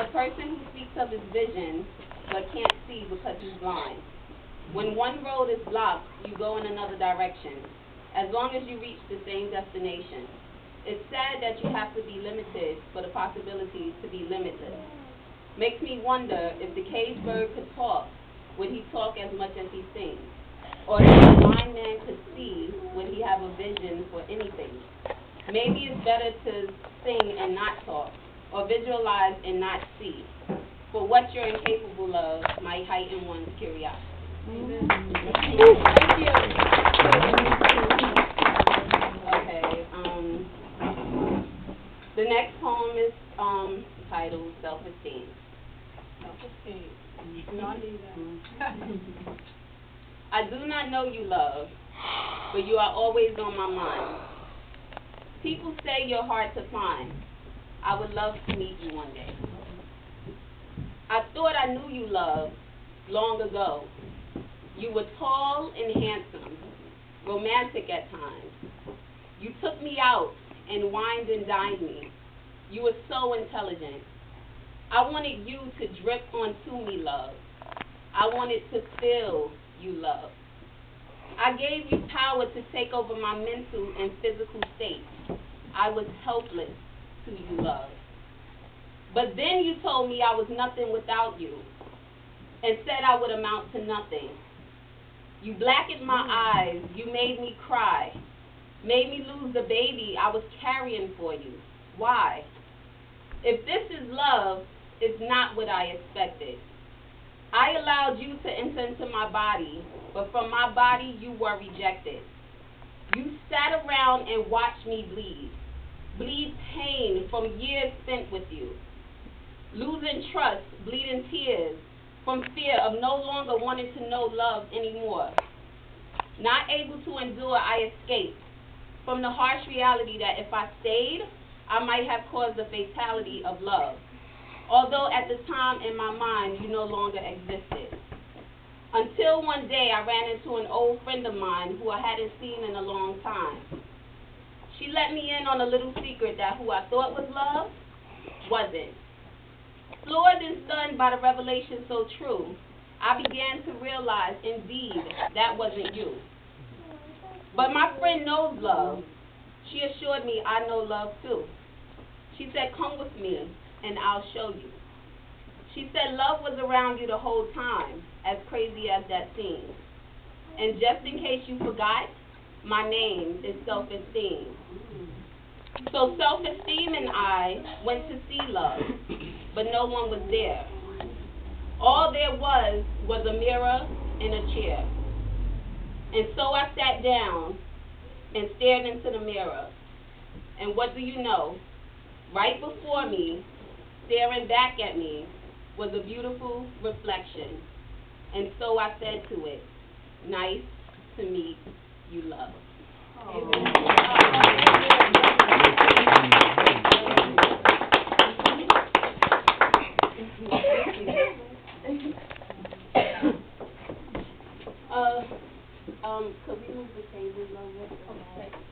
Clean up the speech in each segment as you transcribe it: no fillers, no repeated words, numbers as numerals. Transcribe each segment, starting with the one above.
a person who speaks of his vision but can't see because he's blind. When one road is blocked, you go in another direction, as long as you reach the same destination. It's sad that you have to be limited for the possibilities to be limitless. Makes me wonder if the caged bird could talk, would he talk as much as he sings? Or if a blind man could see, would he have a vision for anything? Maybe it's better to sing and not talk, or visualize and not see. For what you're incapable of might heighten one's curiosity. Thank you. Okay, the next poem is titled Self-Esteem. I do not know you, love, but you are always on my mind. People say you're hard to find. I would love to meet you one day. I thought I knew you, love, long ago. You were tall and handsome, romantic at times. You took me out and wined and dined me. You were so intelligent. I wanted you to drip onto me, love. I wanted to feel you, love. I gave you power to take over my mental and physical state. I was helpless to you, love. But then you told me I was nothing without you and said I would amount to nothing. You blackened my eyes. You made me cry. Made me lose the baby I was carrying for you. Why? If this is love, it's not what I expected. I allowed you to enter into my body, but from my body you were rejected. You sat around and watched me bleed pain from years spent with you, losing trust, bleeding tears from fear of no longer wanting to know love anymore. Not able to endure, I escaped from the harsh reality that if I stayed, I might have caused the fatality of love. Although at the time in my mind you no longer existed. Until one day I ran into an old friend of mine who I hadn't seen in a long time. She let me in on a little secret that who I thought was love wasn't. Floored and stunned by the revelation so true, I began to realize indeed that wasn't you. But my friend knows love. She assured me I know love too. She said, come with me and I'll show you. She said love was around you the whole time, as crazy as that seems. And just in case you forgot, my name is Self-Esteem. So Self-Esteem and I went to see love, but no one was there. All there was a mirror and a chair. And so I sat down and stared into the mirror. And what do you know? Right before me, staring back at me, was a beautiful reflection. And so I said to it, nice to meet you, love. Could we move the table over? Okay.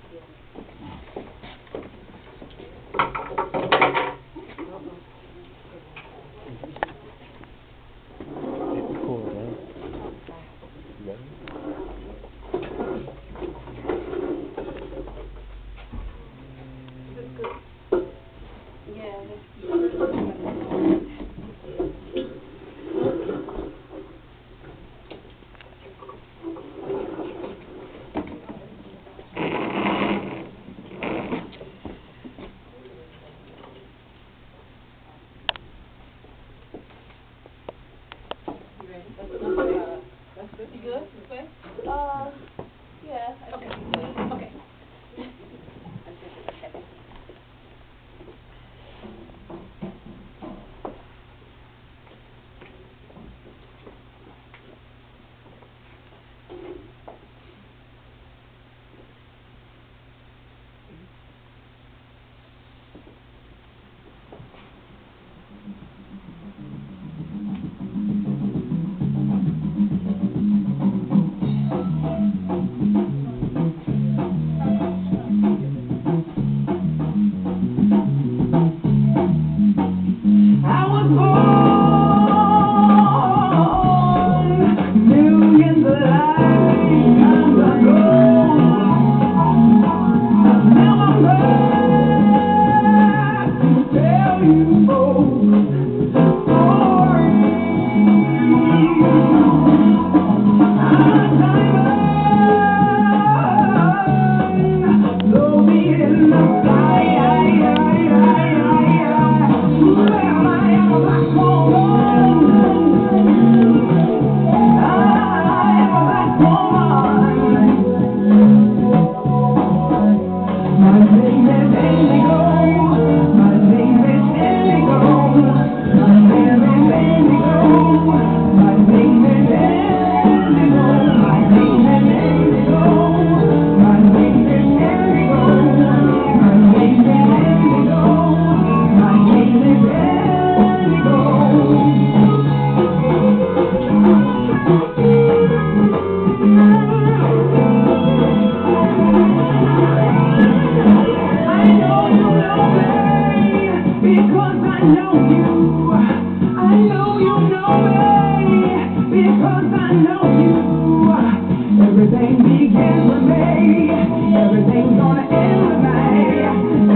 Everything begins with me. Everything's gonna end with me.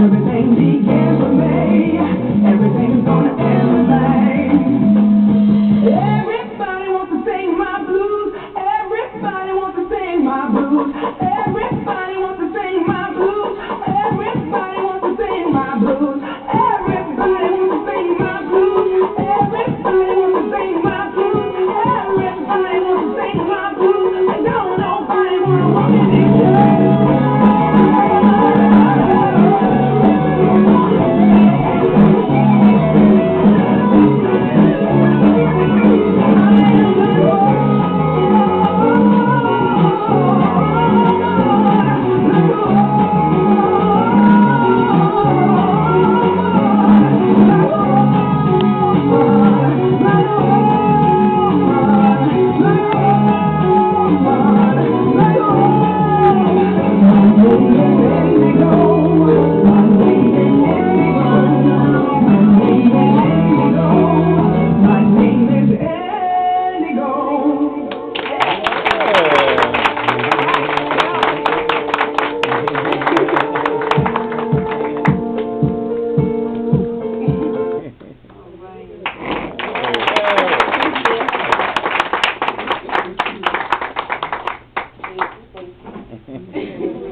Everything begins with me. Everything's gonna end with me. Everybody wants to sing my blues. Everybody wants to sing my blues. Everybody wants to sing my blues. Everybody wants to sing my blues. Everybody wants to sing my blues. Everybody wants to sing my blues. Everybody wants to sing my blues. And don't nobody wanna walk in these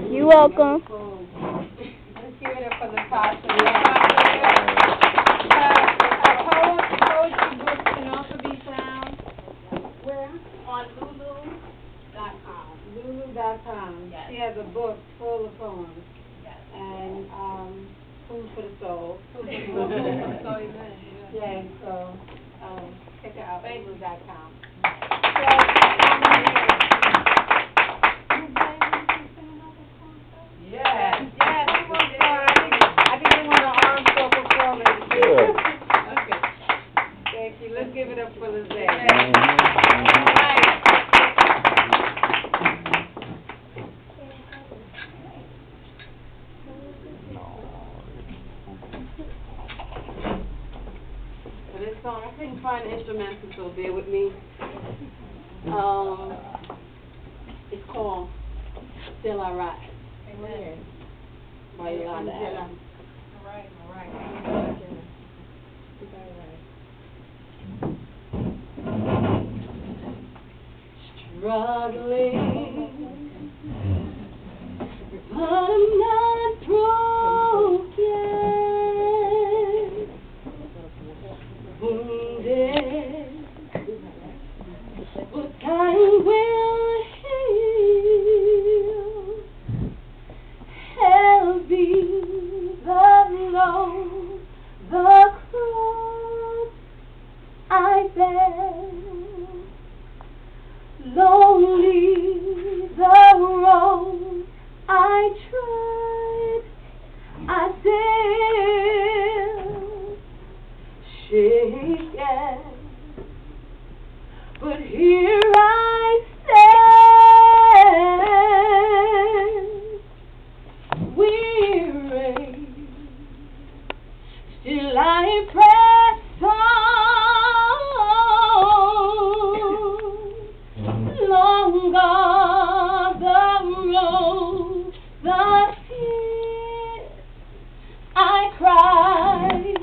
You're welcome. Let's give it up for the pastor. Poetry books can also be found where? On Lulu.com. Lulu.com. Yes. She has a book full of poems. Yes. And food for the soul. Yeah, so check her out at Lulu.com. Yes, yes. I think they want an arm circle performance. Okay. Thank you. Let's give it up for Lizette. All right. For this song, I couldn't find the instrumental, so bear with me. It's called Still I Rise. Amen. By Yolanda Adams. All right. Struggling, but I'm not broken. Wounded, but time will heal. Heavy the load, the cross I bear. Lonely the road I tried, I dare shaken, but here I stand, weary, still I press on. Longer the road, the tears I cried,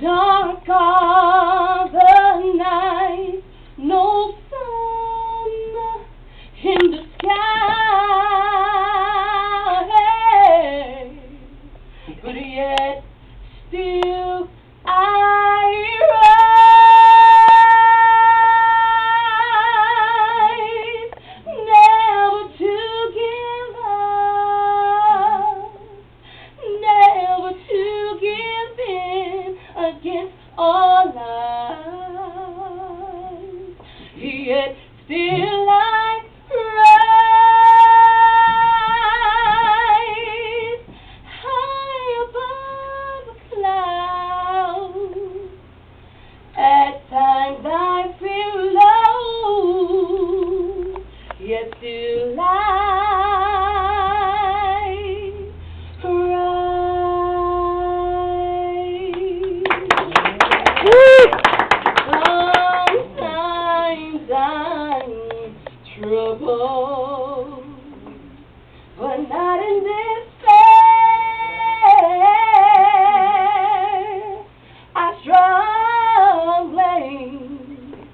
Dark are the night, no sun in the sky, but yet still I rise, never to give up, never to give in against all odds, yet still I rise high above the clouds. At times I feel low, yet still I rise. Sometimes I'm troubled, but not in despair. I'm struggling,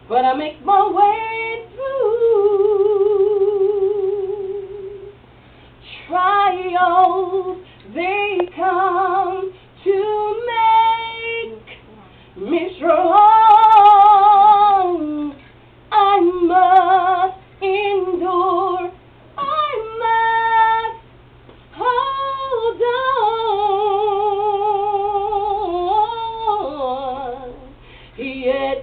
but I make my way through. Trials, they come to make me strong. I must endure, I must hold on, yet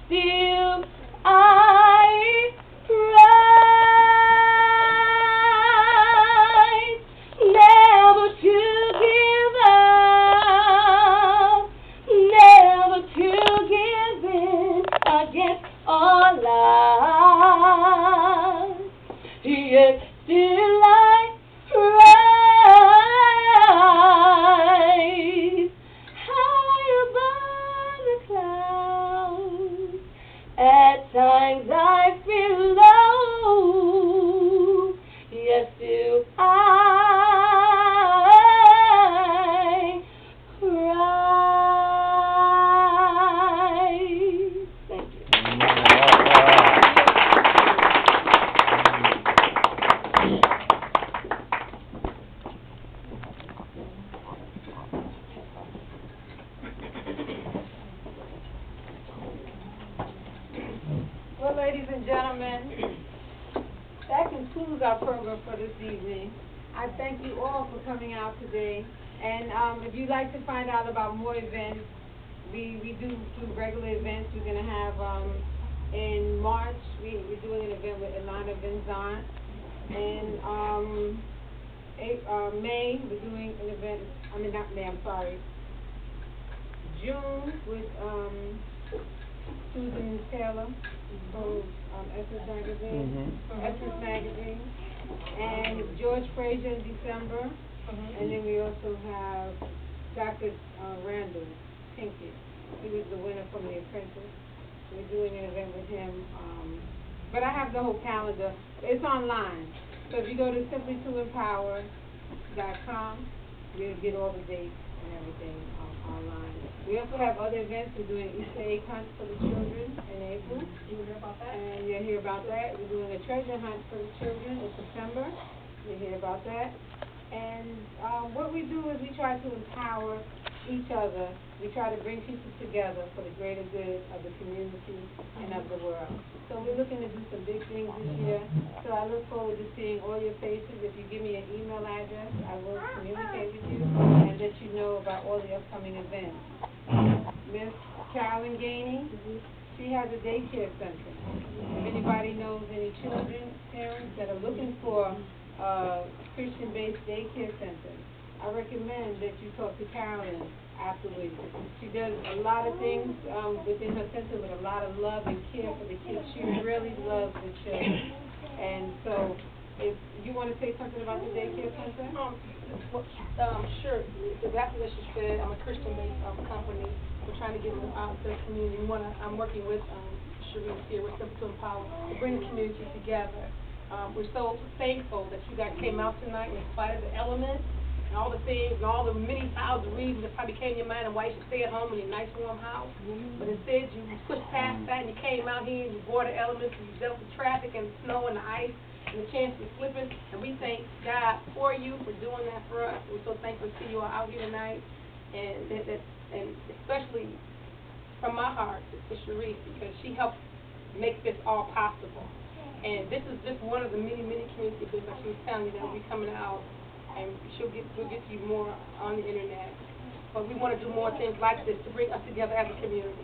still I rise, never to give up, never to give in against all odds, yet still I rise high above the clouds. At times I feel low, yet still I rise. Thank you. Well, ladies and gentlemen, that concludes our program for this evening. I thank you all for coming out today. And if you'd like to find out about more events, we do regular events. We're going to have, in March, we're doing an event with Ilana Vinzant. In May, we're doing an event, not May, I'm sorry. June with Susan Taylor from Essence Magazine, and George Frazier in December, and then we also have Dr. Randall Pinkett. He was the winner from The Apprentice. We're doing an event with him, but I have the whole calendar. It's online, so if you go to simply2empower.com, you'll get all the dates and everything online. We also have other events. We're doing Easter egg hunt for the children in April. You will hear about that? And you'll hear about that. We're doing a treasure hunt for the children in September. You'll hear about that. And what we do is we try to empower each other. We try to bring people together for the greater good of the community and of the world. So we're looking to do some big things this year. So I look forward to seeing all your faces. If you give me an email address, I will communicate with you and let you know about all the upcoming events. Miss Carolyn Gainey, she has a daycare center. If anybody knows any children, parents that are looking for Christian-based daycare centers, I recommend that you talk to Carolyn afterwards. She does a lot of things within her center with a lot of love and care for the kids. She really loves the children. And so, if you want to say something about the daycare center? Sure. Exactly what she said. I'm a Christian-based company. We're trying to get them out to the community. I'm working with Sharice here with Simple to Empower to bring the community together. We're so thankful that you guys came out tonight in spite of the elements. and all the things, and all the many thousand reasons that probably came to your mind and why you should stay at home in a nice warm house. But instead, you pushed past that and you came out here and you bore the elements and you dealt with traffic and snow and the ice and the chance of slipping. And we thank God for you for doing that for us. We're so thankful to see you all out here tonight, and and especially from my heart to Sharice, because she helped make this all possible. And this is just one of the many, many community groups that she was telling you that will be coming out, and we'll get to you more on the internet. But we want to do more things like this to bring us together as a community.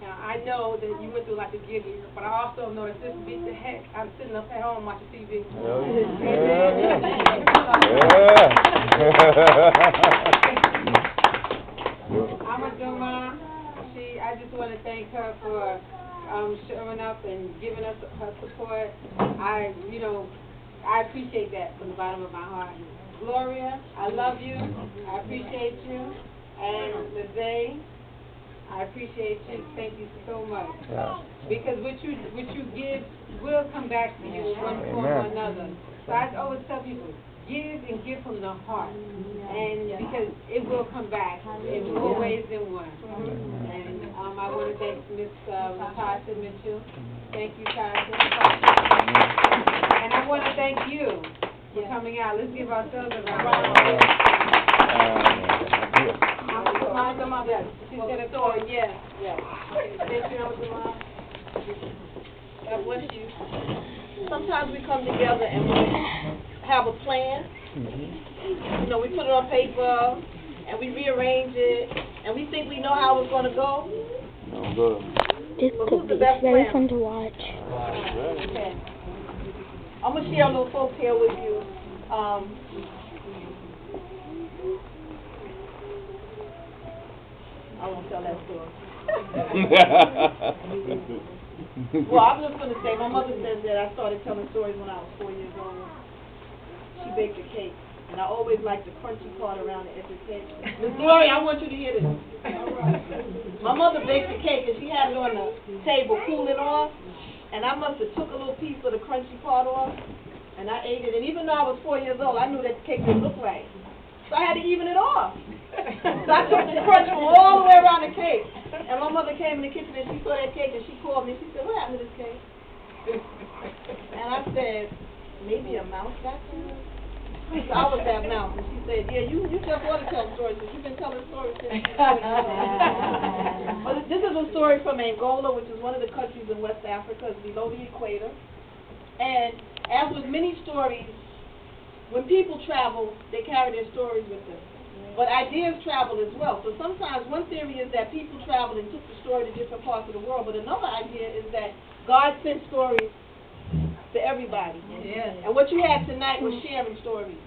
Now, I know that you went through a lot to get here, but I also know that this beats the heck out of sitting up at home watching TV. Amaduma, I just want to thank her for showing up and giving us her support. I appreciate that from the bottom of my heart. Gloria, I love you. I appreciate you. And Lizzie, I appreciate you. Thank you so much. Yeah. Because what you give will come back to you in one form or another. So I always tell people, give and give from the heart. And because it will come back in more ways than one. And I want to thank Miss Tasha Mitchell. Thank you, Tasha. And I want to thank you for coming out. Let's give ourselves a round of applause. Yes, she's going to throw it. Yes. Thank you, Mama. God bless you. Sometimes we come together and we have a plan. You know, we put it on paper and we rearrange it and we think we know how it's going to go. No good. This could be very fun to watch. Okay. I'm going to share a little folk tale with you. I won't tell that story. Well, I'm just going to say, my mother says that I started telling stories when I was 4 years old. She baked a cake, and I always liked the crunchy part around the edge of the cake. Miss Gloria, I want you to hear this. My mother baked the cake, and she had it on the table cooling off, and I must have took a little piece of the crunchy part off, and I ate it. And even though I was 4 years old, I knew that the cake didn't look right. So I had to even it off. So I took the crunch from all the way around the cake. And my mother came in the kitchen and she saw that cake and she called me and she said, "What happened to this cake?" And I said, "Maybe a mouse got to it." So I was that mouse. And she said, "Yeah, you just want to tell stories because you've been telling stories since you were But this is a story from Angola, which is one of the countries in West Africa. It's below the equator. And as with many stories, when people travel, they carry their stories with them. But ideas travel as well. So sometimes one theory is that people traveled and took the story to different parts of the world. But another idea is that God sent stories to everybody. And what you had tonight was sharing stories.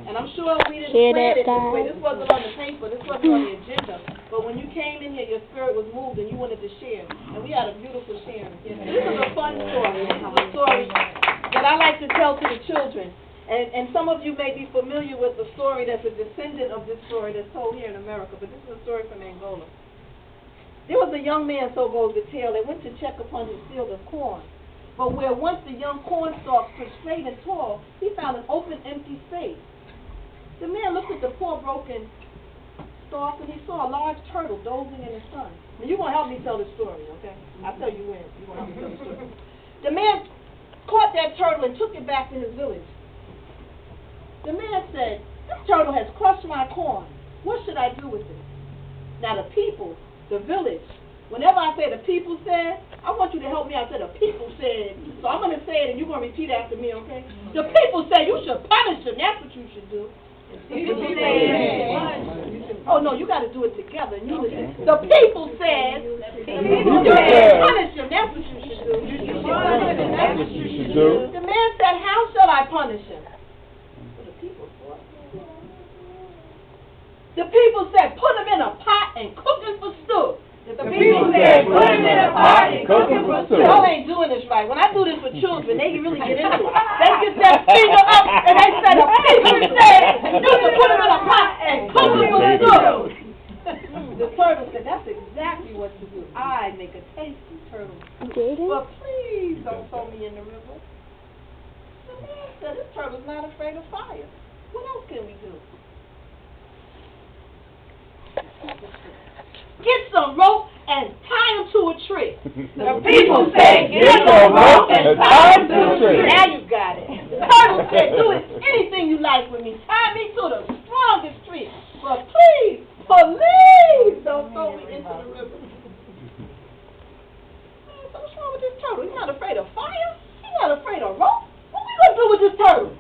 And I'm sure we didn't plan it this way. This wasn't on the paper. This wasn't on the agenda. But when you came in here, your spirit was moved and you wanted to share. And we had a beautiful sharing. This is a fun story. This is a story that I like to tell to the children. And some of you may be familiar with the story that's a descendant of this story that's told here in America, but this is a story from Angola. There was a young man, so goes the tale, that went to check upon his field of corn. But where once the young corn stalks stood straight and tall, he found an open, empty space. The man looked at the poor, broken stalk, and he saw a large turtle dozing in the sun. Now, you're going to help me tell the story, okay? I'll tell you when. You're going to help me tell the story. The man caught that turtle and took it back to his village. The man said, "This turtle has crushed my corn. What should I do with it?" Now the people, the village, whenever I say the people said, I want you to help me out. Say the people said. So I'm going to say it and you're going to repeat after me, okay? The people said you should punish them. That's what you should do. The people said. Oh no, you got to do it together. You listen. The people said. You should punish them. That's what you should do. You should punish them. That's what you should do. The man said, "How shall I punish him?" The people said, "Put him in a pot and cook him for stew." The people said, "Put him in a pot and cook him for stew." Y'all ain't doing this right. When I do this with children, they really get into it. They get their finger up and they say, "The people said, you should put him in a pot and cook him for stew." The turtle said, "That's exactly what to do. I make a tasty turtle. But please don't throw me in the river." The man said, "This turtle's not afraid of fire. What else can we do?" get some rope and tie him to a tree. The people said, get some rope and tie him to a tree. Now you got it. The turtle said, do anything you like with me. Tie me to the strongest tree. But please, don't throw me into the river. So what's wrong with this turtle? He's not afraid of fire. He's not afraid of rope. What we gonna do with this turtle?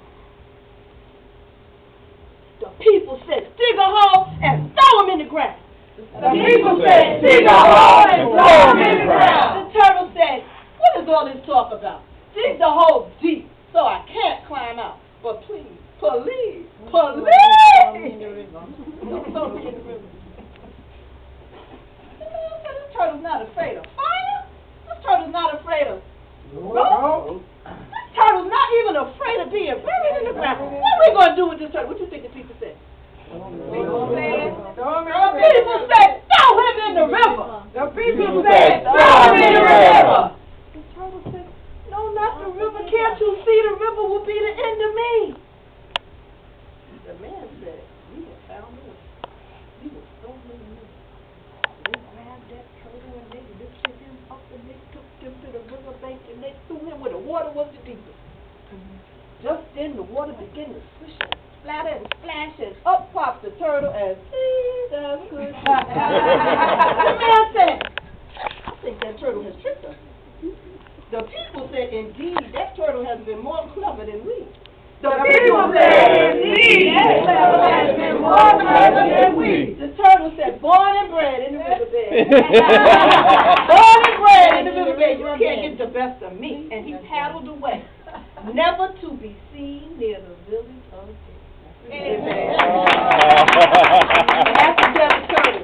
The people said, dig a hole and throw him in the ground. The people said, dig a hole and throw him in the ground. The turtle said, what is all this talk about? Dig the hole deep so I can't climb out. But please, police. Don't throw me in the river. This turtle's not afraid of fire. This turtle's not afraid of rope. This turtle's not even afraid of being buried in the ground. What are we going to do with this turtle? What do you think the people said? People said, throw him in the river. The people said, throw him in the river. The turtle said, no, not the river. Can't you see the river will be the end of me? The man said, we have found him. We will throw him in the river. They grabbed that turtle and they lifted him up and they took him to the river bank and they threw him where the water was the deepest. Just then the water began to swish and splatter and splash and up popped the turtle as Jesus could. The man said, I think that turtle has tricked us. The people said, indeed, that turtle has been more clever than we. The people said, indeed, that turtle has been more clever than we. The turtle said, born and bred in the riverbed. Born and bred in the riverbed. You can't get the best of me. And he paddled away, never to be seen near the village of Amen. That's the devil turtle.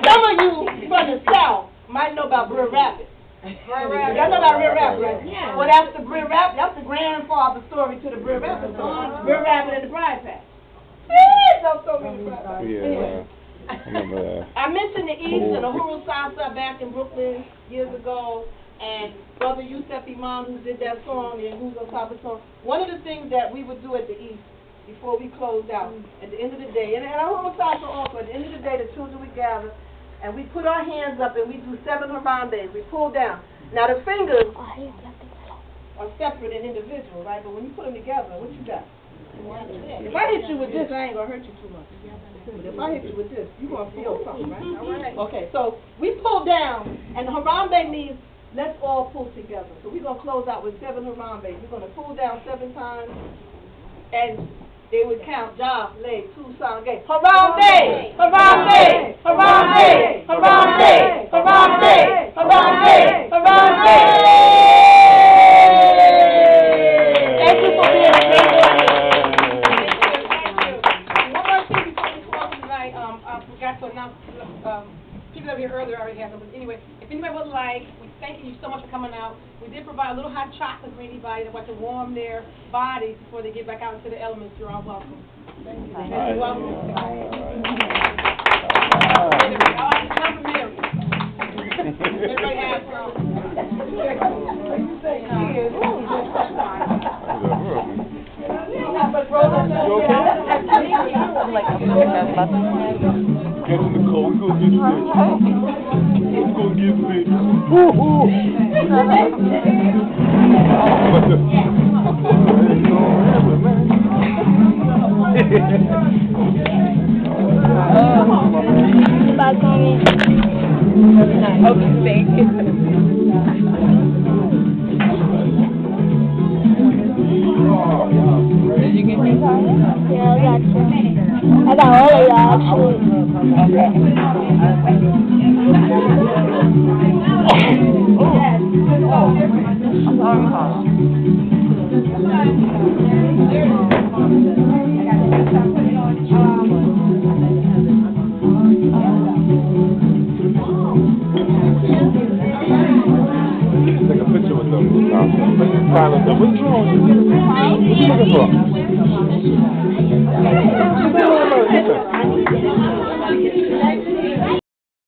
Some of you from the South might know about Brer Rabbit. Y'all know about Brer Rabbit, right? Yeah. Well, that's the Brer Rabbit. That's the grandfather story to the Brer Rabbit song. Brer Rabbit and the Bride Patch. Don't throw me in the Bride Patch. Yeah. I mentioned the East and the Huru Salsa back in Brooklyn years ago, and Brother Yusef Imam, who did that song, and who's on top of the song. One of the things that we would do at the East before we closed out, at the end of the day, and our Huru Salsa also, at the end of the day, the children would gather, and we put our hands up and we do 7 harambe's. We pull down. Now the fingers are separate and individual, right? But when you put them together, what you got? If I hit you with this, I ain't gonna hurt you too much. But if I hit you with this, you're gonna feel something, right? All right. Okay, so we pull down, and the harambe means let's all pull together. So we're gonna close out with 7 harambe's. We're gonna pull down 7 times, and they would count job, leg, 2 sound gay. Harambe! Harambe! Harambe! Harambe! Harambe! Harambe! Harambe! Thank you for being a great One more thing before we close tonight, I forgot to announce, people over here earlier already have them, but anyway, if anybody would like, we thank you so much for coming out. We did provide a little hot chocolate for anybody that wants to warm their bodies before they get back out into the elements. You're all welcome. Thank you. You're welcome. Complimentary. Everybody has some. Catching the cold, we gonna get sick. We gonna get sick. Woo-hoo! Back on me. Okay, thank you. Did you get me? Yeah, I got you. I got all of y'all, actually. Take a picture with them. What's wrong? What you looking for?